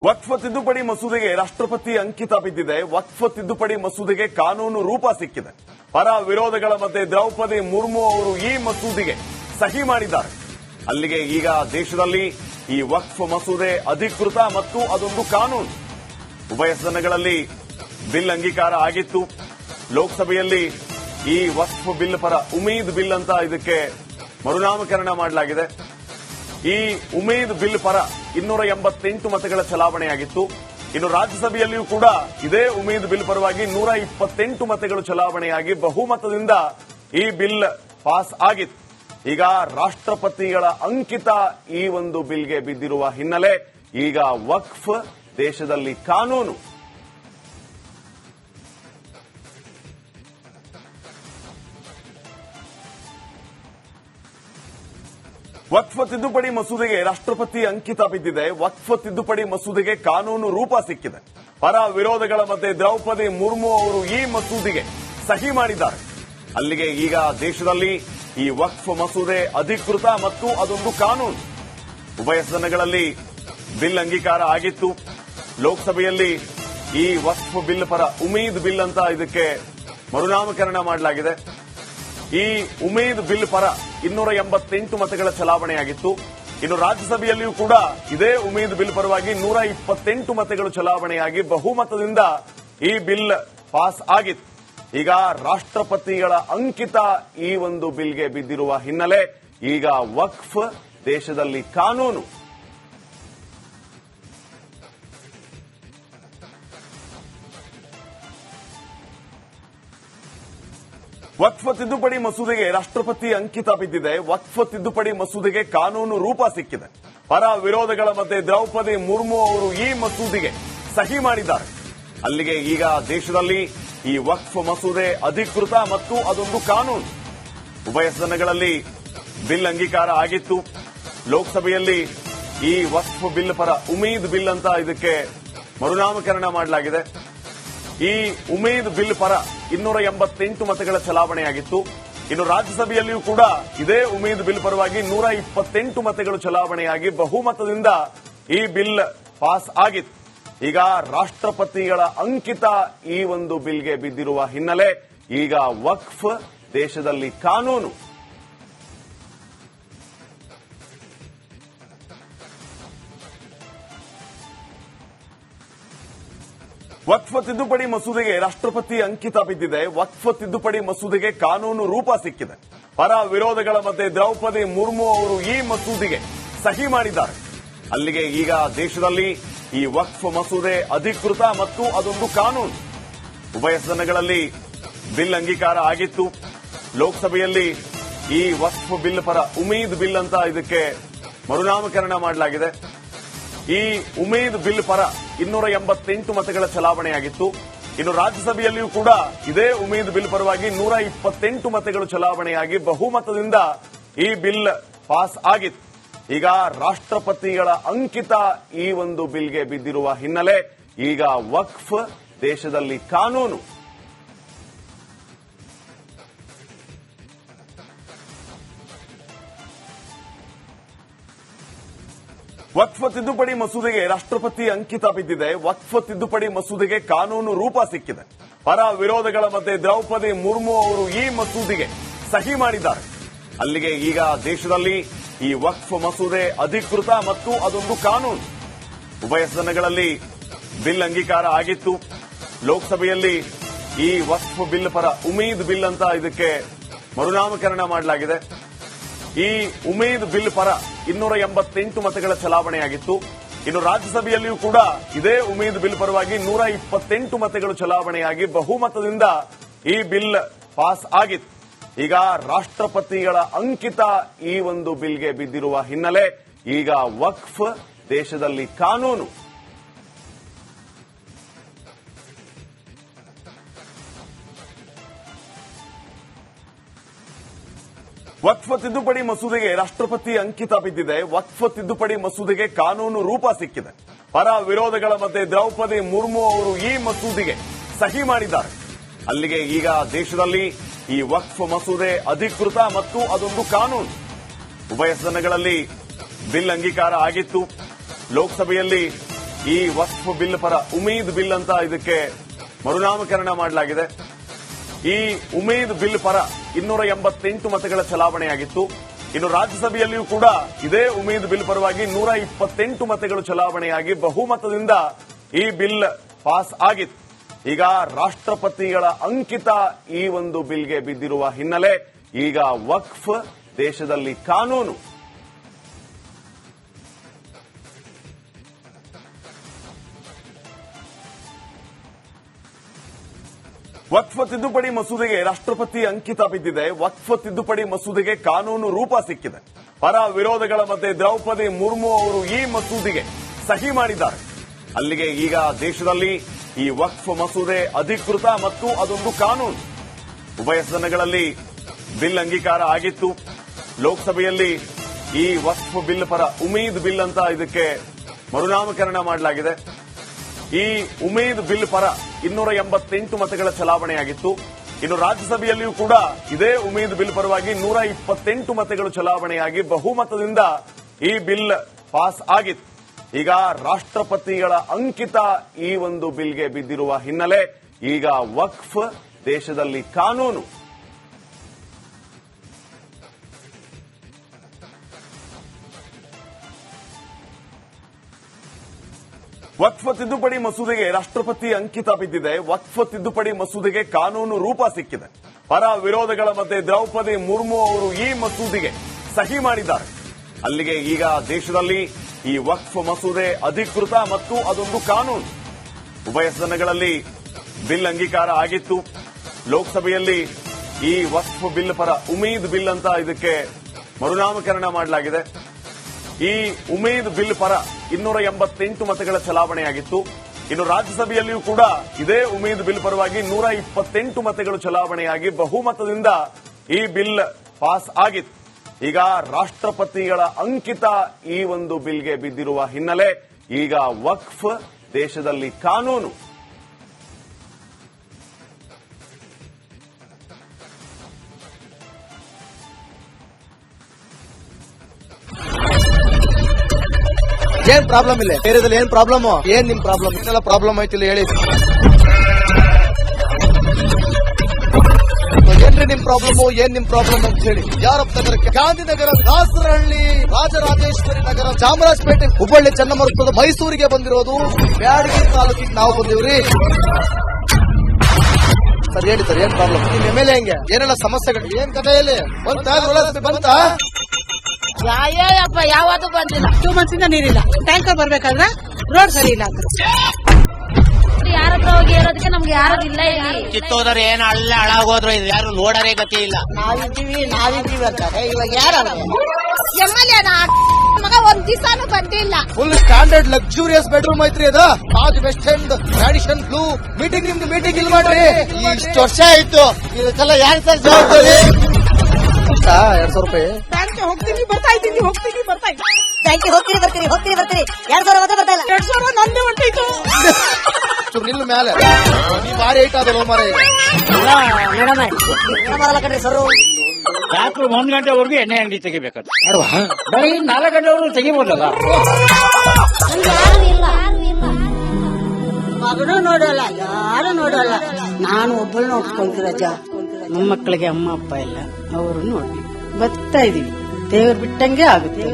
ವಕ್ಫ್ ತಿದ್ದುಪಡಿ ಮಸೂದೆಗೆ ರಾಷ್ಟ್ರಪತಿ ಅಂಕಿತ ಬಿದ್ದಿದೆ. ವಕ್ಫ್ ತಿದ್ದುಪಡಿ ಮಸೂದೆಗೆ ಕಾನೂನು ರೂಪ ಸಿಕ್ಕಿದೆ. ಪರ ವಿರೋಧಗಳ ಮಧ್ಯೆ ದ್ರೌಪದಿ ಮುರ್ಮು ಅವರು ಈ ಮಸೂದೆಗೆ ಸಹಿ ಮಾಡಿದ್ದಾರೆ. ಅಲ್ಲಿಗೆ ಈಗ ದೇಶದಲ್ಲಿ ಈ ವಕ್ಫ್ ಮಸೂದೆ ಅಧಿಕೃತ ಮತ್ತು ಅದೊಂದು ಕಾನೂನು. ಉಭಯ ಸದನಗಳಲ್ಲಿ ಬಿಲ್ ಅಂಗೀಕಾರ ಆಗಿತ್ತು. ಲೋಕಸಭೆಯಲ್ಲಿ ಈ ವಕ್ಫ್ ಬಿಲ್ ಪರ ಉಮೀದ್ ಬಿಲ್ ಅಂತ ಇದಕ್ಕೆ ಮರುನಾಮಕರಣ ಮಾಡಲಾಗಿದೆ. ಈ ಉಮೇದ್ ಬಿಲ್ ಪರ 288 ಮತಗಳ ಚಲಾವಣೆಯಾಗಿತ್ತು. ಇನ್ನು ರಾಜ್ಯಸಭೆಯಲ್ಲಿಯೂ ಕೂಡ ಇದೇ ಉಮೇದ್ ಬಿಲ್ ಪರವಾಗಿ 128 ಮತಗಳು ಚಲಾವಣೆಯಾಗಿ ಬಹುಮತದಿಂದ ಈ ಬಿಲ್ ಪಾಸ್ ಆಗಿತ್ತು. ಈಗ ರಾಷ್ಟ್ರಪತಿಗಳ ಅಂಕಿತ ಈ ಒಂದು ಬಿಲ್ಗೆ ಬಿದ್ದಿರುವ ಹಿನ್ನೆಲೆ ಈಗ ವಕ್ಫ್ ದೇಶದಲ್ಲಿ ಕಾನೂನು. ವಕ್ಫ್ ತಿದ್ದುಪಡಿ ಮಸೂದೆಗೆ ರಾಷ್ಟ್ರಪತಿ ಅಂಕಿತ ಬಿದ್ದಿದೆ. ವಕ್ಫ್ ತಿದ್ದುಪಡಿ ಮಸೂದೆಗೆ ಕಾನೂನು ರೂಪ ಸಿಕ್ಕಿದೆ. ಪರ ವಿರೋಧಗಳ ಮಧ್ಯೆ ದ್ರೌಪದಿ ಮುರ್ಮು ಅವರು ಈ ಮಸೂದೆಗೆ ಸಹಿ ಮಾಡಿದ್ದಾರೆ. ಅಲ್ಲಿಗೆ ಈಗ ದೇಶದಲ್ಲಿ ಈ ವಕ್ಫ್ ಮಸೂದೆ ಅಧಿಕೃತ ಮತ್ತು ಅದೊಂದು ಕಾನೂನು. ಉಭಯ ಸದನಗಳಲ್ಲಿ ಬಿಲ್ ಅಂಗೀಕಾರ ಆಗಿತ್ತು. ಲೋಕಸಭೆಯಲ್ಲಿ ಈ ವಕ್ಫ್ ಬಿಲ್ ಪರ ಉಮೀದ್ ಬಿಲ್ ಅಂತ ಇದಕ್ಕೆ ಮರುನಾಮಕರಣ ಮಾಡಲಾಗಿದೆ. ಈ ಉಮೇದ್ ಬಿಲ್ ಪರ 288 ಮತಗಳ ಚಲಾವಣೆಯಾಗಿತ್ತು. ಇನ್ನು ರಾಜ್ಯಸಭೆಯಲ್ಲಿಯೂ ಕೂಡ ಇದೇ ಉಮೇದ್ ಬಿಲ್ ಪರವಾಗಿ 128 ಮತಗಳು ಚಲಾವಣೆಯಾಗಿ ಬಹುಮತದಿಂದ ಈ ಬಿಲ್ ಪಾಸ್ ಆಗಿತ್ತು. ಈಗ ರಾಷ್ಟ್ರಪತಿಗಳ ಅಂಕಿತ ಈ ಒಂದು ಬಿಲ್ಗೆ ಬಿದ್ದಿರುವ ಹಿನ್ನೆಲೆ ಈಗ ವಕ್ಫ್ ದೇಶದಲ್ಲಿ ಕಾನೂನು. ವಕ್ಫ್ ತಿದ್ದುಪಡಿ ಮಸೂದೆಗೆ ರಾಷ್ಟ್ರಪತಿ ಅಂಕಿತ ಬಿದ್ದಿದೆ. ವಕ್ಫ್ ತಿದ್ದುಪಡಿ ಮಸೂದೆಗೆ ಕಾನೂನು ರೂಪ ಸಿಕ್ಕಿದೆ. ಪರ ವಿರೋಧಗಳ ಮಧ್ಯೆ ದ್ರೌಪದಿ ಮುರ್ಮು ಅವರು ಈ ಮಸೂದೆಗೆ ಸಹಿ ಮಾಡಿದ್ದಾರೆ. ಅಲ್ಲಿಗೆ ಈಗ ದೇಶದಲ್ಲಿ ಈ ವಕ್ಫ್ ಮಸೂದೆ ಅಧಿಕೃತ ಮತ್ತು ಅದೊಂದು ಕಾನೂನು. ಉಭಯ ಸದನಗಳಲ್ಲಿ ಬಿಲ್ ಅಂಗೀಕಾರ ಆಗಿತ್ತು. ಲೋಕಸಭೆಯಲ್ಲಿ ಈ ವಕ್ಫ್ ಬಿಲ್ ಪರ ಉಮೀದ್ ಬಿಲ್ ಅಂತ ಇದಕ್ಕೆ ಮರುನಾಮಕರಣ ಮಾಡಲಾಗಿದೆ. ಈ ಉಮೇದ್ ಬಿಲ್ ಪರ 288 ಮತಗಳ ಚಲಾವಣೆಯಾಗಿತ್ತು. ಇನ್ನು ರಾಜ್ಯಸಭೆಯಲ್ಲಿಯೂ ಕೂಡ ಇದೇ ಉಮೇದ್ ಬಿಲ್ ಪರವಾಗಿ 128 ಮತಗಳು ಚಲಾವಣೆಯಾಗಿ ಬಹುಮತದಿಂದ ಈ ಬಿಲ್ ಪಾಸ್ ಆಗಿತ್ತು. ಈಗ ರಾಷ್ಟ್ರಪತಿಗಳ ಅಂಕಿತ ಈ ಒಂದು ಬಿಲ್ಗೆ ಬಿದ್ದಿರುವ ಹಿನ್ನೆಲೆ ಈಗ ವಕ್ಫ್ ದೇಶದಲ್ಲಿ ಕಾನೂನು. ವಕ್ಫ್ ತಿದ್ದುಪಡಿ ಮಸೂದೆಗೆ ರಾಷ್ಟ್ರಪತಿ ಅಂಕಿತ ಬಿದ್ದಿದೆ. ವಕ್ಫ್ ತಿದ್ದುಪಡಿ ಮಸೂದೆಗೆ ಕಾನೂನು ರೂಪ ಸಿಕ್ಕಿದೆ. ಪರ ವಿರೋಧಗಳ ಮಧ್ಯೆ ದ್ರೌಪದಿ ಮುರ್ಮು ಅವರು ಈ ಮಸೂದೆಗೆ ಸಹಿ ಮಾಡಿದ್ದಾರೆ. ಅಲ್ಲಿಗೆ ಈಗ ದೇಶದಲ್ಲಿ ಈ ವಕ್ಫ್ ಮಸೂದೆ ಅಧಿಕೃತ ಮತ್ತು ಅದೊಂದು ಕಾನೂನು. ಉಭಯ ಸದನಗಳಲ್ಲಿ ಬಿಲ್ ಅಂಗೀಕಾರ ಆಗಿತ್ತು. ಲೋಕಸಭೆಯಲ್ಲಿ ಈ ವಕ್ಫ್ ಬಿಲ್ ಪರ ಉಮೀದ್ ಬಿಲ್ ಅಂತ ಇದಕ್ಕೆ ಮರುನಾಮಕರಣ ಮಾಡಲಾಗಿದೆ. ಈ ಉಮೇದ್ ಬಿಲ್ ಪರ 288 ಮತಗಳ ಚಲಾವಣೆಯಾಗಿತ್ತು. ಇನ್ನು ರಾಜ್ಯಸಭೆಯಲ್ಲಿಯೂ ಕೂಡ ಇದೇ ಉಮೇದ್ ಬಿಲ್ ಪರವಾಗಿ 128 ಮತಗಳು ಚಲಾವಣೆಯಾಗಿ ಬಹುಮತದಿಂದ ಈ ಬಿಲ್ ಪಾಸ್ ಆಗಿತ್ತು. ಈಗ ರಾಷ್ಟ್ರಪತಿಗಳ ಅಂಕಿತ ಈ ಒಂದು ಬಿಲ್ಗೆ ಬಿದ್ದಿರುವ ಹಿನ್ನೆಲೆ ಈಗ ವಕ್ಫ್ ದೇಶದಲ್ಲಿ ಕಾನೂನು. ವಕ್ಫ್ ತಿದ್ದುಪಡಿ ಮಸೂದೆಗೆ ರಾಷ್ಟ್ರಪತಿ ಅಂಕಿತ ಬಿದ್ದಿದೆ. ವಕ್ಫ್ ತಿದ್ದುಪಡಿ ಮಸೂದೆಗೆ ಕಾನೂನು ರೂಪ ಸಿಕ್ಕಿದೆ. ಪರ ವಿರೋಧಗಳ ಮಧ್ಯೆ ದ್ರೌಪದಿ ಮುರ್ಮು ಅವರು ಈ ಮಸೂದೆಗೆ ಸಹಿ ಮಾಡಿದ್ದಾರೆ. ಅಲ್ಲಿಗೆ ಈಗ ದೇಶದಲ್ಲಿ ಈ ವಕ್ಫ್ ಮಸೂದೆ ಅಧಿಕೃತ ಮತ್ತು ಅದೊಂದು ಕಾನೂನು. ಉಭಯ ಸದನಗಳಲ್ಲಿ ಬಿಲ್ ಅಂಗೀಕಾರ ಆಗಿತ್ತು. ಲೋಕಸಭೆಯಲ್ಲಿ ಈ ವಕ್ಫ್ ಬಿಲ್ ಪರ ಉಮೀದ್ ಬಿಲ್ ಅಂತ ಇದಕ್ಕೆ ಮರುನಾಮಕರಣ ಮಾಡಲಾಗಿದೆ. ಈ ಉಮೇದ್ ಬಿಲ್ ಪರ 288 ಮತಗಳ ಚಲಾವಣೆಯಾಗಿತ್ತು. ಇನ್ನು ರಾಜ್ಯಸಭೆಯಲ್ಲಿಯೂ ಕೂಡ ಇದೇ ಉಮೇದ್ ಬಿಲ್ ಪರವಾಗಿ 128 ಮತಗಳು ಚಲಾವಣೆಯಾಗಿ ಬಹುಮತದಿಂದ ಈ ಬಿಲ್ ಪಾಸ್ ಆಗಿತ್ತು. ಈಗ ರಾಷ್ಟ್ರಪತಿಗಳ ಅಂಕಿತ ಈ ಒಂದು ಬಿಲ್ಗೆ ಬಿದ್ದಿರುವ ಹಿನ್ನೆಲೆ ಈಗ ವಕ್ಫ್ ದೇಶದಲ್ಲಿ ಕಾನೂನು. ವಕ್ಫ್ ತಿದ್ದುಪಡಿ ಮಸೂದೆಗೆ ರಾಷ್ಟ್ರಪತಿ ಅಂಕಿತ ಬಿದ್ದಿದೆ. ವಕ್ಫ್ ತಿದ್ದುಪಡಿ ಮಸೂದೆಗೆ ಕಾನೂನು ರೂಪ ಸಿಕ್ಕಿದೆ. ಪರ ವಿರೋಧಗಳ ಮಧ್ಯೆ ದ್ರೌಪದಿ ಮುರ್ಮು ಅವರು ಈ ಮಸೂದೆಗೆ ಸಹಿ ಮಾಡಿದ್ದಾರೆ. ಅಲ್ಲಿಗೆ ಈಗ ದೇಶದಲ್ಲಿ ಈ ವಕ್ಫ್ ಮಸೂದೆ ಅಧಿಕೃತ ಮತ್ತು ಅದೊಂದು ಕಾನೂನು. ಉಭಯ ಸದನಗಳಲ್ಲಿ ಬಿಲ್ ಅಂಗೀಕಾರ ಆಗಿತ್ತು. ಲೋಕಸಭೆಯಲ್ಲಿ ಈ ವಕ್ಫ್ ಬಿಲ್ ಪರ ಉಮೀದ್ ಬಿಲ್ ಅಂತ ಇದಕ್ಕೆ ಮರುನಾಮಕರಣ ಮಾಡಲಾಗಿದೆ. ಈ ಉಮೀದ್ ಬಿಲ್ ಪರ 288 ಮತಗಳ ಚಲಾವಣೆಯಾಗಿತ್ತು. ಇನ್ನು ರಾಜ್ಯಸಭೆಯಲ್ಲಿಯೂ ಕೂಡ ಇದೇ ಉಮೀದ್ ಬಿಲ್ ಪರವಾಗಿ 128 ಮತಗಳು ಚಲಾವಣೆಯಾಗಿ ಬಹುಮತದಿಂದ ಈ ಬಿಲ್ ಪಾಸ್ ಆಗಿತ್ತು. ಈಗ ರಾಷ್ಟ್ರಪತಿಗಳ ಅಂಕಿತ ಈ ಒಂದು ಬಿಲ್ಗೆ ಬಿದ್ದಿರುವ ಹಿನ್ನೆಲೆ ಈಗ ವಕ್ಫ್ ದೇಶದಲ್ಲಿ ಕಾನೂನು. ವಕ್ಫ್ ತಿದ್ದುಪಡಿ ಮಸೂದೆಗೆ ರಾಷ್ಟ್ರಪತಿ ಅಂಕಿತ ಬಿದ್ದಿದೆ. ವಕ್ಫ್ ತಿದ್ದುಪಡಿ ಮಸೂದೆಗೆ ಕಾನೂನು ರೂಪ ಸಿಕ್ಕಿದೆ. ಪರ ವಿರೋಧಗಳ ಮಧ್ಯೆ ದ್ರೌಪದಿ ಮುರ್ಮು ಅವರು ಈ ಮಸೂದೆಗೆ ಸಹಿ ಮಾಡಿದ್ದಾರೆ. ಅಲ್ಲಿಗೆ ಈಗ ದೇಶದಲ್ಲಿ ಈ ವಕ್ಫ್ ಮಸೂದೆ ಅಧಿಕೃತ ಮತ್ತು ಅದೊಂದು ಕಾನೂನು. ಉಭಯ ಸದನಗಳಲ್ಲಿ ಬಿಲ್ ಅಂಗೀಕಾರ ಆಗಿತ್ತು. ಲೋಕಸಭೆಯಲ್ಲಿ ಈ ವಕ್ಫ್ ಬಿಲ್ ಪರ ಉಮೀದ್ ಬಿಲ್ ಅಂತ ಇದಕ್ಕೆ ಮರುನಾಮಕರಣ ಮಾಡಲಾಗಿದೆ. ಈ ಉಮೀದ್ ಬಿಲ್ ಪರ 288 ಮತಗಳ ಚಲಾವಣೆಯಾಗಿತ್ತು. ಇನ್ನು ರಾಜ್ಯಸಭೆಯಲ್ಲಿಯೂ ಕೂಡ ಇದೇ ಉಮೀದ್ ಬಿಲ್ ಪರವಾಗಿ 128 ಮತಗಳು ಚಲಾವಣೆಯಾಗಿ ಬಹುಮತದಿಂದ ಈ ಬಿಲ್ ಪಾಸ್ ಆಗಿತ್ತು. ಈಗ ರಾಷ್ಟ್ರಪತಿಗಳ ಅಂಕಿತ ಈ ಒಂದು ಬಿಲ್ಗೆ ಬಿದ್ದಿರುವ ಹಿನ್ನೆಲೆ ಈಗ ವಕ್ಫ್ ದೇಶದಲ್ಲಿ ಕಾನೂನು. ವಕ್ಫ್ ತಿದ್ದುಪಡಿ ಮಸೂದೆಗೆ ರಾಷ್ಟ್ರಪತಿ ಅಂಕಿತ ಬಿದ್ದಿದೆ. ವಕ್ಫ್ ತಿದ್ದುಪಡಿ ಮಸೂದೆಗೆ ಕಾನೂನು ರೂಪ ಸಿಕ್ಕಿದೆ. ಪರ ವಿರೋಧಗಳ ಮಧ್ಯೆ ದ್ರೌಪದಿ ಮುರ್ಮು ಅವರು ಈ ಮಸೂದೆಗೆ ಸಹಿ ಮಾಡಿದ್ದಾರೆ. ಅಲ್ಲಿಗೆ ಈಗ ದೇಶದಲ್ಲಿ ಈ ವಕ್ಫ್ ಮಸೂದೆ ಅಧಿಕೃತ ಮತ್ತು ಅದೊಂದು ಕಾನೂನು. ಉಭಯ ಸದನಗಳಲ್ಲಿ ಬಿಲ್ ಅಂಗೀಕಾರ ಆಗಿತ್ತು. ಲೋಕಸಭೆಯಲ್ಲಿ ಈ ವಕ್ಫ್ ಬಿಲ್ ಪರ ಉಮೀದ್ ಬಿಲ್ ಅಂತ ಇದಕ್ಕೆ ಮರುನಾಮಕರಣ ಮಾಡಲಾಗಿದೆ. ಈ ಉಮೀದ್ ಬಿಲ್ ಪರ 288 ಮತಗಳ ಚಲಾವಣೆಯಾಗಿತ್ತು. ಇನ್ನು ರಾಜ್ಯಸಭೆಯಲ್ಲಿಯೂ ಕೂಡ ಇದೇ ಉಮೀದ್ ಬಿಲ್ ಪರವಾಗಿ 128 ಮತಗಳು ಚಲಾವಣೆಯಾಗಿ ಬಹುಮತದಿಂದ ಈ ಬಿಲ್ ಪಾಸ್ ಆಗಿತ್ತು. ಈಗ ರಾಷ್ಟ್ರಪತಿಗಳ ಅಂಕಿತ ಈ ಒಂದು ಬಿಲ್ಗೆ ಬಿದ್ದಿರುವ ಹಿನ್ನೆಲೆ ಈಗ ವಕ್ಫ್ ದೇಶದಲ್ಲಿ ಕಾನೂನು. ಏನ್ ಪ್ರಾಬ್ಲಮ್ ಇಲ್ಲ ಏರಿಯಾದಲ್ಲಿ ಏನ್ ಪ್ರಾಬ್ಲಮ್ ಏನ್ ನಿಮ್ ಪ್ರಾಬ್ಲಮ್ ಇದೆಲ್ಲ ಪ್ರಾಬ್ಲಮ್ ಆಯ್ತಿಲ್ಲ ಹೇಳಿ. ಏನ್ರಿ ನಿಮ್ ಪ್ರಾಬ್ಲಮ್ ಏನ್ ನಿಮ್ ಪ್ರಾಬ್ಲಮ್ ಅಂತ ಹೇಳಿ. ಯಾರಪ್ಪ ನಗರಕ್ಕೆ ಗಾಂಧಿನಗರ, ದಾಸರಹಳ್ಳಿ, ರಾಜರಾಜೇಶ್ವರಿ ನಗರ, ಚಾಮರಾಜಪೇಟೆ, ಹುಬ್ಬಳ್ಳಿ, ಚನ್ನಮರುತ್ತದ, ಮೈಸೂರಿಗೆ ಬಂದಿರೋದು. ಬ್ಯಾಡಗಿ ತಾಲೂಕಿಗೆ ನಾವು ಬಂದಿವ್ರಿ. ಸರ್ ಹೇಳಿ ಸರ್ ಏನ್ ಪ್ರಾಬ್ಲಮ್ ನಿಮ್ ಎಮ್ಎಲ್ಎ ಹೆಂಗೆ ಏನೆಲ್ಲ ಸಮಸ್ಯೆಗಳು ಏನ್ ಕಥೆಯಲ್ಲಿ ಬಂತಾ ಯಾಯಪ್ಪ ಯಾವತ್ತೂ ಬಂದಿಲ್ಲ. 2 ಮಂತ್ಸಿಂದ ನೀರಿಲ್ಲ. ಟ್ಯಾಂಕರ್ ಬರ್ಬೇಕಾದ್ರೆ ರೋಡ್ ಸರಿ ಇಲ್ಲ. ಯಾರ ಹತ್ರ ಹೋಗಿ ಹೇಳೋದಕ್ಕೆ ನಮ್ಗೆ ಯಾರಿಲ್ಲ. ಕಿತ್ತೋದ್ರೆ ಏನ್ ಅಲ್ಲ ಹಾಳಾಗೋದ್ರು ಇದು ಯಾರು ನೋಡರೇ ಗತಿ ಇಲ್ಲ. ನಾವಿದ್ದೀವಿ ಅಂತಾರೆ ಇವಾಗ ಯಾರ ಎಮ್ಎಲ್ಎ ಮಗ ಒಂದ್ ದಿವಸನೂ ಬಂದಿಲ್ಲ. ಫುಲ್ ಸ್ಟ್ಯಾಂಡರ್ಡ್ ಲಕ್ಸುರಿಯಸ್ ಬೆಡ್ರೂಮ್ ಐತ್ರಿ ಅದು. Taj West End, Madison Blue. Meeting ನಿಮ್ದು ಮೀಟಿಂಗ್ ಇಲ್ಲಿ ಮಾಡ್ರಿ. ಇಷ್ಟು ವರ್ಷ ಆಯ್ತು ಇದಕ್ಕೆಲ್ಲ ಯಾರು ಸರ್ ಜವಾಬ್ದಾರಿ? 2,000 ರೂಪಾಯಿ ಬ್ಯಾಂಕ್ಗೆ ಹೋಗ್ತೀನಿ ಬರ್ತಾ ಇದ್ದೀನಿ ಬ್ಯಾಂಕಿಗೆ ಹೋಗ್ತೀರಿ 2,000 ಮಾತ್ರ ಬರ್ತಾ ಇಲ್ಲ. 2,000 ನಂದೇ ಹೊಂಟೈತು. ನಿಲ್ಲು ಮೇಲೆ ನೀ ಭಾರಿ ಐಟ್ ಆದಲ್ಲ ಮಾರ. ಮೇಡಮ್ ಕಣ್ರಿ ಸರ್ ರಾತ್ರಿ 1 ಗಂಟೆವರೆಗೂ ಎಣ್ಣೆ ಅಂಗಡಿ ತೆಗಿಬೇಕಾದ್ರೆ ಬರೀ 4 ಗಂಟೆವರೆಗೂ ತೆಗಿಬೋದಲ್ಲ. ಮಗನೂ ನೋಡಲ್ಲ, ಯಾರು ನೋಡಲ್ಲ. ನಾನು ಒಬ್ಬಳು ನೋಡ್ಕೊಂತೀವಿ ರಜ. ನಮ್ಮ ಮಕ್ಕಳಿಗೆ ಅಮ್ಮ ಅಪ್ಪ ಇಲ್ಲ, ಅವರು ನೋಡಿ ಬರ್ತಾ ಇದೀವಿ. ದೇವ್ರು ಬಿಟ್ಟಂಗೆ ಆಗುತ್ತೆ.